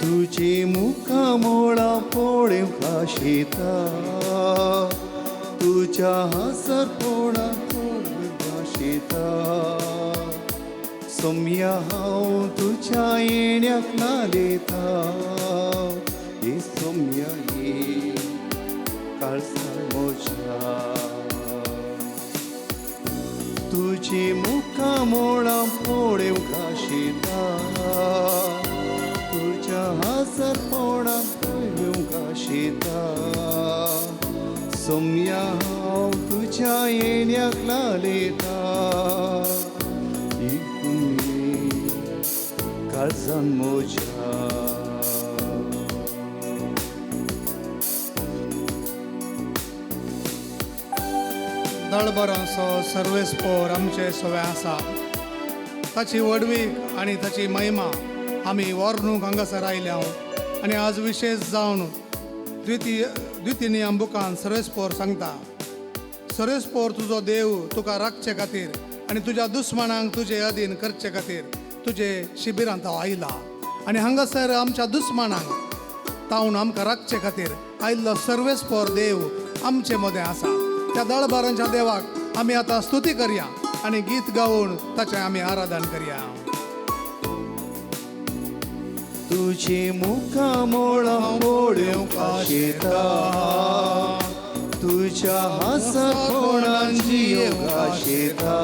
तुझे मुखामोळा पोळेव खाशेता तुझ्या हासर पोळा खाशेता सोम्या हांव तुझ्या येण्याक नालेता हे सोम्या ये काळसा मोजा तुझे मुखामोळा पोळेव खाशेता तुझ्या हासर पोळा पोळेव खाशेता सोम्या हांव तुझ्या येण्याक लालेता काळजान मोजा दळबरांचो सर्वेस्पोर आमचे सवे आसा ताची वडवीक आनी ताची महिमा आमी वर्णूक हांगासर आयल्या आनी आज विशेष जावन द्वितीय बुकान सर्वेस्पोर सांगता सर्वेस्पोर तुजो देव तुका राखचे खातीर आनी तुज्या दुस्मनांक तुजे अधीन करचे खातीर तुजे शिबिरांत हांव आयला आनी हांगासर आमच्या दुस्मनांक तावन आमकां राखचे खातीर आयिल्लो सर्वेस्पोर देव आमचे मदें आसा त्या दळबारांच्या देवाक आमी आतां स्तुती करया आनी गीत गावून ताचें आमी आराधन करया. तुझे मुखामोळा पोळेव खाशेता तुझ्या हासर पोळान जीव खाशेता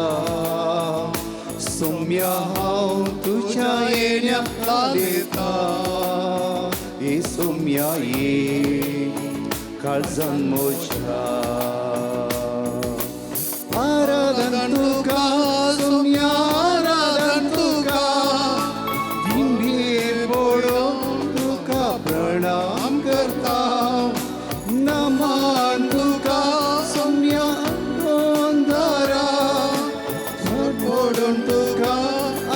सोम्या हांव तुझ्या येण्याक लालेता हे सोम्या ये काळजान मोजा आराधन तुका सोम्या आराधन तुका दिंडीर पडून तुका प्रणाम करता नमान तुका सोम्या अंधारा पडून तुका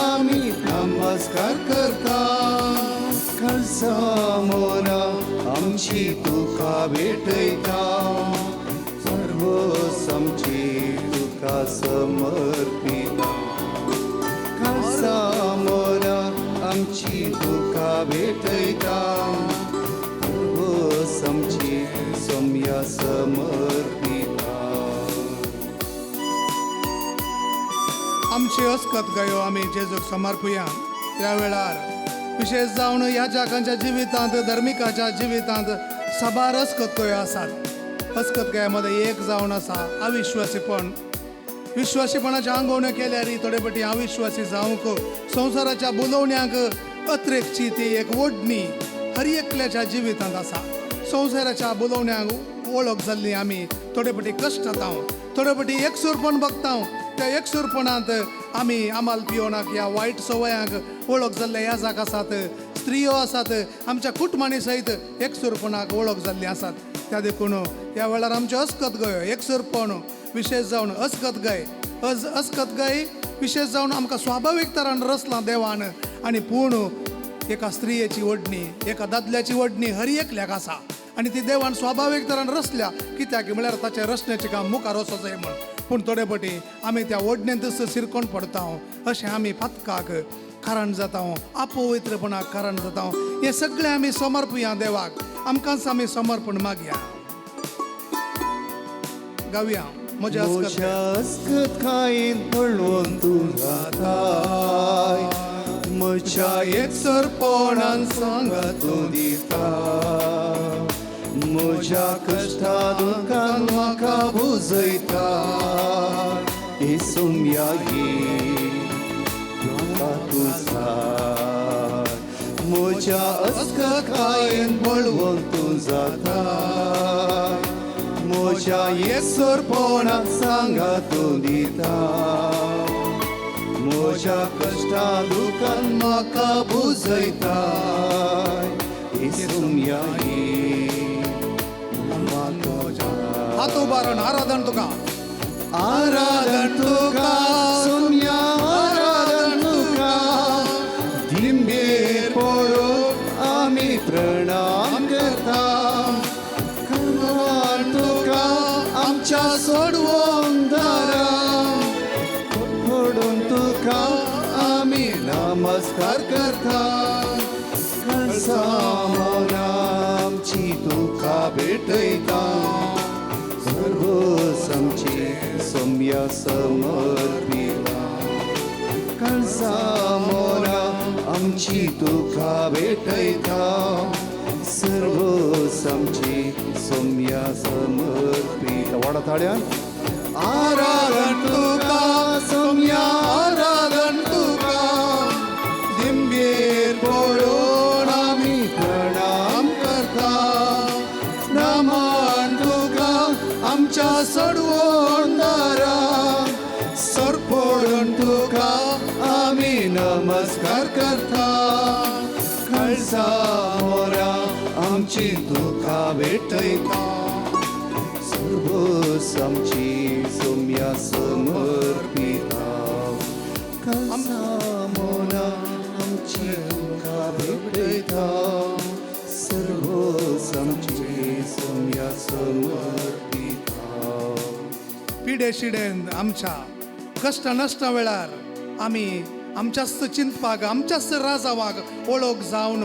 आमी नमस्कार करता काळजा मोना आमची तुका भेटयता सर्व आमची तुका समर्पिता काळजा मोना आमची तुका भेटयता सर्व आमची सोम्या समर्पिता. आमची अस्कत गयो आमी जेजूक समर्पुया. त्या वेळार विशेष जावन ह्या जगांच्या जिवितांत धर्मिकाच्या जिवितांत साबार अस्कत गयो आसात. अस्कत गयामध्ये एक जावन आसा अविश्वासीपण. विश्वासीपणाच्या आंगवण्यो केल्यार थोडे फाटी अविश्वासी जावंक संवसाराच्या बुलवण्यांक अत्रेकची ती एक ओडणी हर एकल्याच्या जिवितांत आसा. संवसाराच्या बुलवण्यांक वळख जाल्ली आमी थोडे फाटी कश्टात थोडे फाटी एकसूरपण बगता. त्या एकसूरपणांत आमी आमाल पियोनाक ह्या वायट सवयांक वळख जाल्ले ह्या जाग आसात. स्त्रियो आसात आमच्या कुटुंबांनी सयत एकसूरपणाक वळख जाल्ली आसात. त्या देखून ह्या वेळार आमचे अस्कत गयो एकसूरपण विशेष जावन अस्कत गय विशेष जावन आमकां स्वाभावीक तरान रचलां देवान आनी पूण एका स्त्रियेची ओडणी एका दादल्याची ओडणी हर एकल्याक आसा आनी ती देवान स्वाभावीक तरान रचल्या कित्याक म्हळ्यार ताचें रचण्याचें काम मुखार वचोचें म्हण. पूण थोडे फाटी आमी त्या ओडणेंत सिरकोन पडता अशें आमी पातकाक कारण जाता अपवित्रपणाक कारण जाता. हें सगळें आमी समर्पुया देवाक. आमकांच आमी समर्पण मागया. गावया म्हज्या अस्कत खायेन पळोवन तूं जाताय म्हज्या एकसरपणान सांगा तूं दिता म्हज्या कश्टा दुखान म्हाका बुजयता हे सोम्या ये म्हाका तूं जाय म्हज्या अस्कत खायेन पळोवन तूं जाताय म्हज्या एकसरपणान सांगा तूं दिता म्हज्या कश्टा दुखान म्हाका बुजयता हे सोम्या ये हात उबारून आराधन तुका सोम्या आराधन तुका दिंबेर पडून आमी प्रणाम करता तुका आमच्या सोडवून दारा पडून तुका आमी नमस्कार करता कळसामोना आमची तुका भेटयता सर्व समची सोम्या समर्पिता कळसामोना आमची तुका भेटयता सर्व समची सोम्या समर्पिता वाडा थाळ्यान आराधन तुका सोम्या आराधन तुका दिंबेर पडून आमी प्रणाम करता नमन तुका आमच्या सडवोंदारा सर पडून तुका आमी नमस्कार करता कळसामोरा आमची तुका भेटयता सर्व समची सोम्या समर्पिता कळसामोरा आमची तुका भेटयता सर्व समची सोम्या समर्पिता पिढे शिडेन आमच्या कष्ट नष्ट वेळार आमी आमच्याच चिंतपाक आमच्याच राजावाक ओळख जावन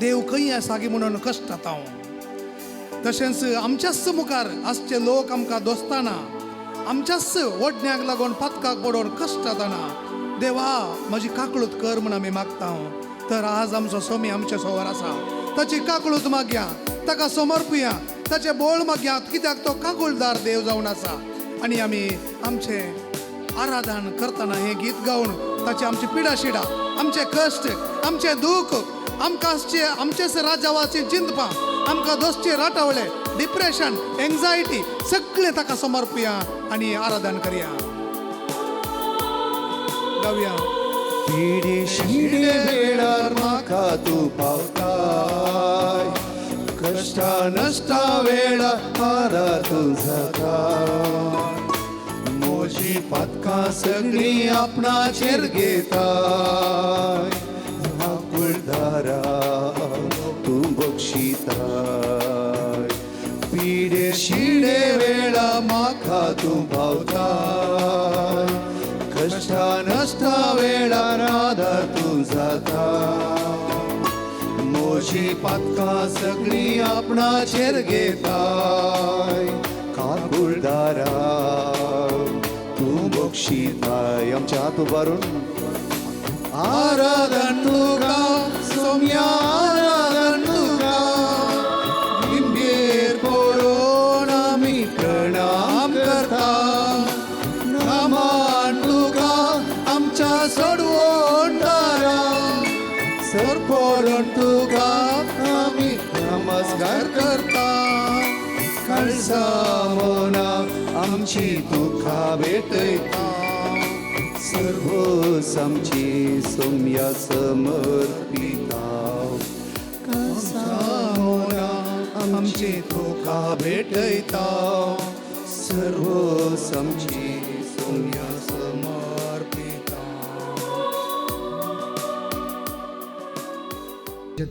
देव खंय आसा गे म्हणून कश्टात हांव तशेंच आमच्याच मुखार आसचे लोक आमकां दोस्ताना आमच्याच ओडण्याक लागून पातकाक पडोवन कश्ट जाताना देवा म्हजी काकळूत कर म्हूण आमी मागता तर आज आमचो सोमी आमचे सोवर आसा ताची काकळूत मागया ताका समर्पया ताचे बोळ मागया कित्याक तो काकुळदार देव जावन आसा आनी आमी आमचे आराधन करतना हे गीत गावन ताची आमची पिडा शिडा आमचे कश्ट आमचे दूख आमकां आमचेच राजावाची चिंतपा आमकां दोस्ती राटावले डिप्रेशन एंजायटी सगळे ताका समर्पया आनी आराधन करया गावया पिढे शिडे वेळार म्हाका तूं पावताय कष्टा नष्टा वेळार हारा तूं जाता मोजी पातकां सगळी आपणाचेर घेताय आकुळदारा तूं बक्षिताय पिढे शिडे वेळा म्हाका तूं पावताय कष्टा नष्टा वेळार आदार तूं जाता मोजी पातकां सगळी आपणाचेर घेताय काकुळदारा तूं बक्षिताय आमचे हात उबारून आराधन तुका सोम्या आराधन तुका लिंबेर पडून आमी प्रणाम करता नमन तुका आमच्या सडवोंदारा सर पडून तुका आमी नमस्कार करता कळसामोना आमची तुका भेटयता सर्व समची सोम्या समर्पिता कळसामोना आमची तुका भेटयता सर्व समची सोम्या समर्पिता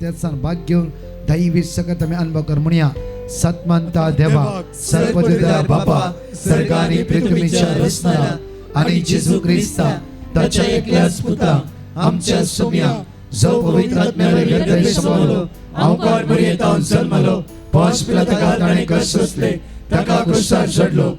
त्याचा भाग घेऊन दैवी सकत आम्ही अनुभव कर म्हणूया सत्मंता देवा सर्वपिता बापा सर्गानी पृथ्वीच्या रचणारा आणि जेजू ख्रिस्ता त्याच्या एकल्याच पुता आमच्या सोम्या जो पवित्र आत्म्याने हृदय समावलो अवकाळ मर्यादान जन्मलो पाच पिला ताका ताणे कष्ट सोसले ताका क्रुसार चढलो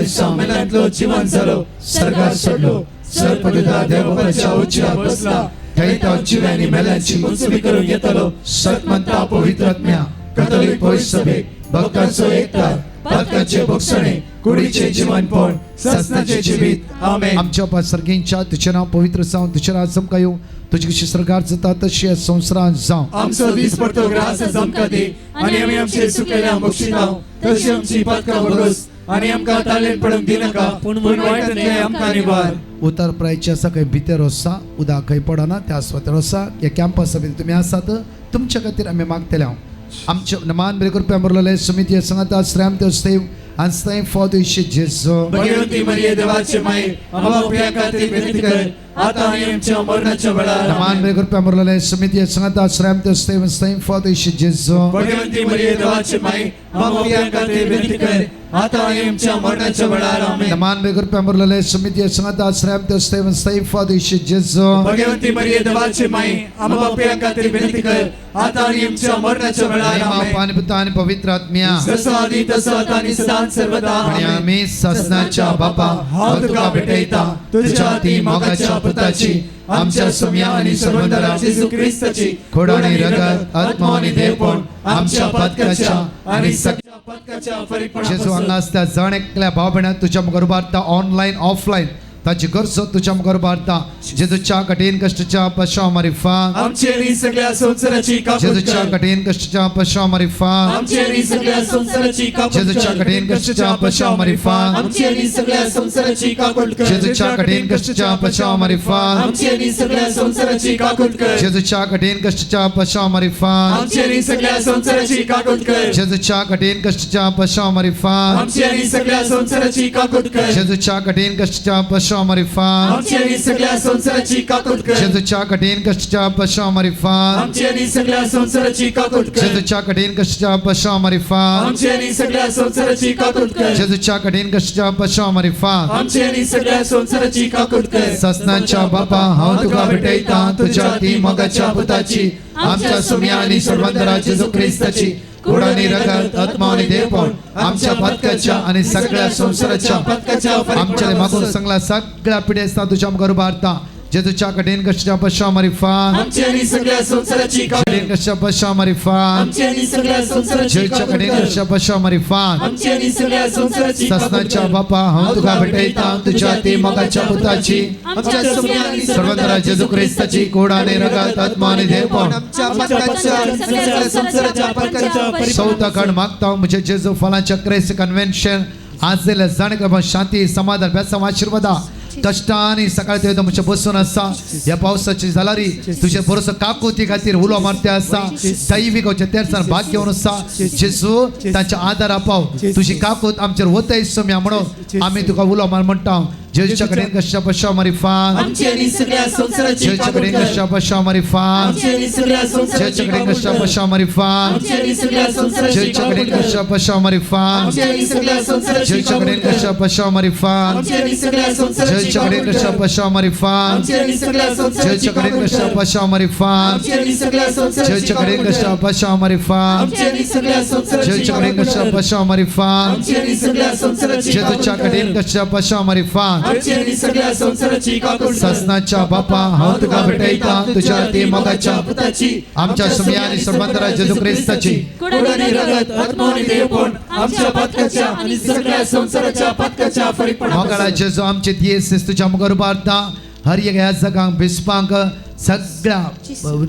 सामन्यांतलो जिवंत जालो सर्गार चढलो सर्वपिता देवाच्या उच्चार बसला थंय जिव्यांनी मेल्यांची मुक्ती करून येतलो सत्मंता पवित्र आत्म्या कॅथोलिक पवित्र सभे भक्तांचो एकता पातकाचे भोगसणे कुडीचे जीवनपण सस्नाचे जीवित आमेन आमच्या पासर्गींच्या तुझे नाव पवित्र जावं तुझे राज चमका येवं तुझी कशी सरकार जाता तशी संवसारांत जावं आमचो दीस पडतो ग्रास चमका दी आनी आमी आमचे सुकलेल्या बक्षितांव तशी आमची पातकां भोगोस आनी आमकां तालेन पडूंक दिनाका पूण वायटांतले आमकां निवार उतार प्रायच्या आसा खंय भितर आसा उदक खंय पडना त्या स्वतर आसा ह्या कॅम्पस सभेत तुमी आसात तुमच्या खातीर आमी मागतले आमचे नमान बरे करपी आमरलेले समिती सांगात आश्रम ते save and thank for the Jesu. भगवती मरिये देवाचे माये आम्हा उपया खातीर विनंती कर आता आणि आमच्या मरणाच्या वेळार Naman may kurpa morlale sumiti sangata sram to stay with staying for the ishi Jesu. Bhagwanti मरिये देवाची माई आम्हा प्रियांकाते विनंती कर आता आणि आमच्या मरणाच्या वेळार आमेन Naman may kurpa morlale sumiti sangata sram to stay with staying for the ishi Jesu. Bhagwanti मरिये देवाची माई आम्हा प्रियांकाते विनंती कर आता आणि आमच्या मरणाच्या वेळार Nama आमेन pani puta ani pavitra atmiya. जसं आधी तसं आता आणि सदा सर्वदा आणि आमेन आम्ही ससनाच्या बापा हाव तुका भेटयता तुझ्या ती मोगाच्या पुताची आमच्या सुम्या आणि सर्वंदरा येशू ख्रिस्ताची खोडाने रगत आत्मा आणि देवपण आमच्या पदकाच्या आणि सगळ्या पदकाच्या जेजू परिपूर्ण हांगा आसता जाण एकल्या भाव भयणां तुझ्या मुखार उबारता ऑनलायन ऑफलायन ताची गरजो तुझ्या मुखार उबारता जेजूच्या कठीण कश्टाच्या पश्चाव मारिफान आमचे आणि सगळ्या संसाराची कापूस जेजूच्या कर. कठीण कश्टाच्या पश्चाव मारिफान आमचे आणि सगळ्या संसाराची कापूस जेजूच्या कर. कठीण कश्टाच्या पश्चाव मारिफान आमचे आणि सगळ्या संसाराची काकूट कर. जेजूच्या कठीण कश्टाच्या पश्चाव मारिफान आमचे आणि सगळ्या संसाराची काकूट कर. जेजूच्या कठीण कश्टाच्या पश्चाव मारिफान आमचे आणि सगळ्या संसाराची काकूट कर. जेजूच्या कठीण कश्टाच्या पश्चाव मारिफान आमचे आणि सगळ्या संसाराची काकूट कर. जेजूच्या कठीण कश्टाच्या पश्चाव मारिफान आमचे आणि सगळ्या संसाराची काकूट कर. जेजूच्या कठीण कश्टाच्या पश्चाव मारिफान आमचे आणि सगळ्या संसाराची काकूट कर. जेजूच्या कठीण कश्टाच्या पश्चाव मारिफान आमचे आणि सगळ्या संसाराची काकूट कर. जेजूच्या कठीण कश्टाच्या पश्चाव मारिफान आमचे आणि सगळ्या संसाराची काकूट कर. ससनाच्या बापा हांव तुका भेटयता तुझ्या ती मोगाच्या पुताची आमच्या सुम्या आणि सर्वंदरा जेजू ख्रिस्ताची खोडानी रगत आत्मा आणि देवपण आमच्या पदकाच्या आणि सगळ्या संसाराच्या पदकाच्या आमच्या मागून सांगला सगळ्या पिढी असता तुझ्या मुखार उबारता जेजूच्या कठीण कश्टाच्या पश्चाव मारिफान आमचे आणि सगळ्या संसाराची काकूट कठीण कश्टाच्या पश्चाव मारिफान आमचे आणि सगळ्या संसाराची जेजूच्या काकूट कठीण कर. कश्टाच्या पश्चाव मारिफान आमचे आणि सगळ्या संसाराची काकूट ससनाच्या कर. बापा हांव तुका भेटयता तुझ्या ती मोगाच्या पुताची आमच्या सुम्या आणि सर्वंदरा जेजू ख्रिस्ताची खोडाने रगत आत्मा आणि देवपण आमच्या पदकाच्या आणि सगळ्या संसाराच्या पदकाच्या परिपूर्ण चौथा कण मागता म्हणजे जेजू फलांच्या क्रेस कन्व्हेन्शन आज जाल्या जाणक्रम शांती समाधान बेसम आशीर्वादा कष्टांनी सकाळी ते म्हणजे बसून आसा या पावसाची जालारी तुझे बरोसो काकुती खातीर उलो मारते आसा दैविक तेरसान भाग घेवन आसा जेजू तांच्या आदार आपाव तुझी काकूत आमचेर वतय सोम्या म्हणून आमी तुका उलो मार म्हणटा जेजूच्या कडेन कशा पश्चा मारिफान आमचे आणि सगळ्या संसाराची जेजूच्या काकूट कडेन कर. कशा पश्चा मारिफान आमचे आणि सगळ्या संसाराची जेजूच्या कडेन काकूट कशा कर. पश्चा मारिफान आमचे आणि सगळ्या संसाराची जेजूच्या काकूट कडेन कर. कशा पश्चा मारिफान आमचे आणि सगळ्या संसाराची जेजूच्या कडेन काकूट कर. कशा पश्चा मारिफान आमचे आणि सगळ्या संसाराची जेजूच्या कडेन काकूट कशा कर. पश्चा मारिफान आमचे आणि सगळ्या संसाराची जेजूच्या कडेन काकूट कशा कर. पश्चा मारिफान आमचे आणि सगळ्या संसाराची जेजूच्या कडेन काकूट कशा कर. पश्चा मारिफान आमचे आणि सगळ्या संसाराची जेजूच्या कडेन काकूट कशा कर. पश्चा मारिफान आमचे आणि सगळ्या संसाराची जेजूच्या काकूट कडेन कर. कशा पश्चा मारिफान आमचे आणि सगळ्या संसाराची काकूट कर. ससनाच्या बापा हांव तुका भेटयता तुझ्या ती मोगाच्या पुताची आमच्या सुम्या आणि सर्वंदरा जेजू ख्रिस्ताची खोडानी रगत आत्मा आणि देवपण आमच्या पदकाच्या आणि सगळ्या संसाराच्या पदकाच्या परिपूर्ण मोगाळा जेजू आमचे दियेस तुझ्या मुखार उबारता हर एक ह्या जगांक भिस्पांक सगळ्या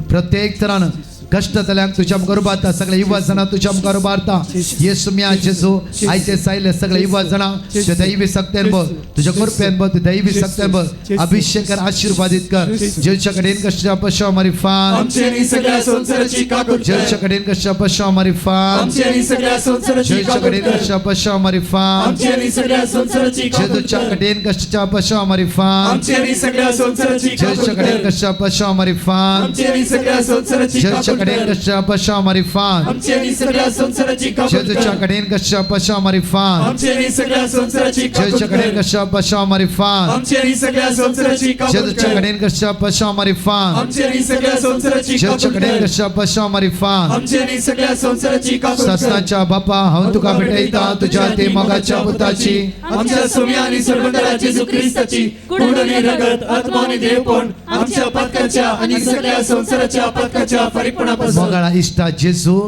प्रत्येक तरान कष्टतल्यांक तुझ्या मुखार उबारता सगळ्या युवा जाणां तुझ्या मुखार उबारता येसू म्या जेजू आयचे सायले सगळ्या युवा जाणां तुझ्या दैवी सक्तेन बघ तुझ्या कृपेन बघ तुझ्या दैवी सक्तेन बघ अभिषेक कर आशीर्वादित कर जेजूच्या कडेन कशा पश्चा मारिफान आमचे आणि सगळ्या संसाराची काकूट कर. जेजूच्या कडेन कशा पश्चा मारिफान आमचे आणि सगळ्या संसाराची जेजूच्या काकूट कडेन कर. कशा पश्चा मारिफान आमचे आणि सगळ्या संसाराची काकूट जेजूच्या कर. कडेन कशा पश्चा मारिफान आमचे आणि सगळ्या संसाराची काकूट जेजूच्या कर. कडेन कशा पश्चा मारिफान आमचे आणि सगळ्या संसाराची जेजूच्या काकूट कडेन कर. कशा पश्चा मारिफान आमचे आणि सगळ्या संसाराची काकूट जेजूच्या कर. कडेन कशा पश्चा मारिफान आमचे आणि सगळ्या संसाराची काकूट जेजूच्या कडेन कर. कशा पश्चा मारिफान आमचे आणि सगळ्या संसाराची काकूट जेजूच्या कर. कडेन कशा पश्चा मारिफान आमचे आणि सगळ्या संसाराची जेजूच्या काकूट कडेन कर. कशा पश्चा मारिफान आमचे आणि सगळ्या संसाराची काकूट कर. ससनाच्या बापा हांव तुका भेटयता तुझ्या ते मोगाच्या पुताची आमच्या सोम्या आणि सर्वंदरा जेजू ख्रिस्ताची खोडानी रगत आत्मा आणि देवपण आमच्या पदकाच्या आणि सगळ्या संसाराच्या पदकाच्या परिपूर्णापासून मोगाळा इश्टा जेजू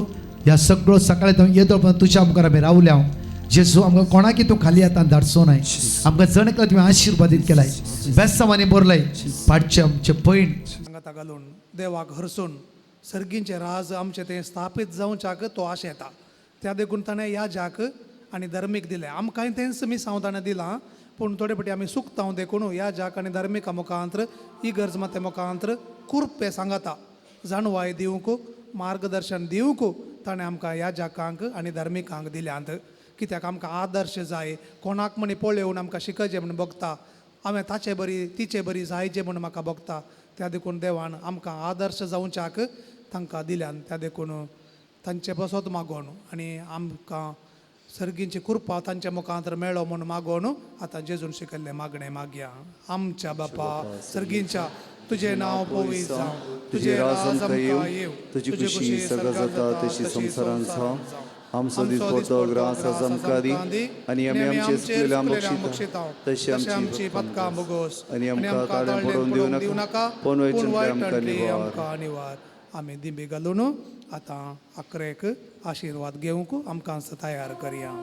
ह्या सगळो सकाळी तो येतो पण तुझ्या मुखार आमी रावल्या जेजू आमकां कोणाकी तूं खाली आतां धाडचो न्हय आमकां जणकला तुवें आशिर्वादीत केलाय बेस्तांवांनी बरलय पाडचे आमचे पैण सांगाता घालून देवाक हरसून सर्गींचे राज आमचे ते स्थापीत जावच्याक तो आश येता त्या देखून ताणें ह्या जाक आनी धर्मीक दिले आमकां तेंच मी सांवताणें दिलां पूण थोडे फाटी आमी सुकतांव देखून ह्या जाक आनी धर्मिका मुखांतर इगर्ज माते मुखांतर कुर्पे सांगाता जाणवाय दिवंक मार्गदर्शन दिवंक ताणें आमकां ह्या जाकांक आनी धर्मिकांक दिल्यांत कित्याक आमकां आदर्श जाय कोणाक म्हणी पळोवन आमकां शिकचें म्हण बगता हांवें ताचे बरी तिचे बरी जायचे म्हूण म्हाका भोगता त्या देखून देवान आमकां आदर्श जावच्याक तांकां दिल्यान त्या देखून तांचे बसत मागोन आनी आमकां सर्गींची कृपा तांच्या मुखांतर मेळ्ळो म्हूण मागोन आतां जेजून शिकयल्लें मागणें मागया. आमच्या बापा सर्गींच्या तुजें नांव पवित्र जावं, तुजें राज आमकां येवं, तुजी खुशी सगळं जाता तशी संवसारांत जावं. आमचो दीस पडतो ग्रास आमकां दी आनी आमी आमचे चुकलेल्या बक्षिता तशी आमची पदकां बोगोस आनी आमकां ताळें पडोवन दिवं नाका पूण वायटांतली आमकां निवार. आमी दिबी घालून आतां अकरेक आशिर्वाद घेवंक आमकां तयार करया.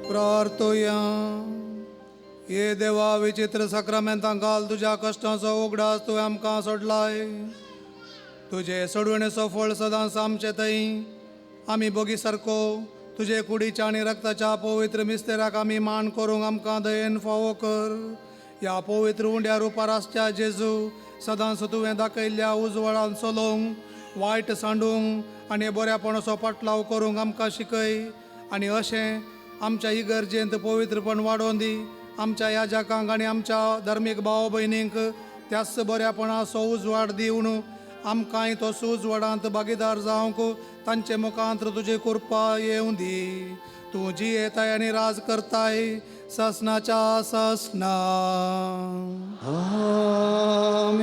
प्रार्थोया. ये देवा विचित्र सक्रामेंतां घाल तुज्या कश्टांचो उगडास तुवें आमकां सोडलाय. तुजे सोडवणेचो फळ सदांच आमचे थंय आमी बोगी सारको तुजे कुडीच्या आनी रक्ताच्या पवित्र मिस्तेराक आमी मान करूंक आमकां दयेन फावो कर. ह्या पवित्र उंड्या रुपार आसच्या जेजू सदांच तुवें दाखयल्ल्या उजवाडान चलोवंक वायट सांडूंक आनी बऱ्यापणाचो पाटलाव करूंक आमकां शिकय. आनी अशें आमच्या इगर्जेंत पवित्रपण वाडोवन दी. आमच्या याजकांक आनी आमच्या धर्मीक भाव भयणींक त्याच बऱ्यापणाचो उजवाड दिवन आमकांय तो उजवाडांत भागीदार जावंक तांचे मुखांतर तुजी कृपा येवं दी. तूं जी येताय आनी राज करताय ससनाच्या ससना. आमेन.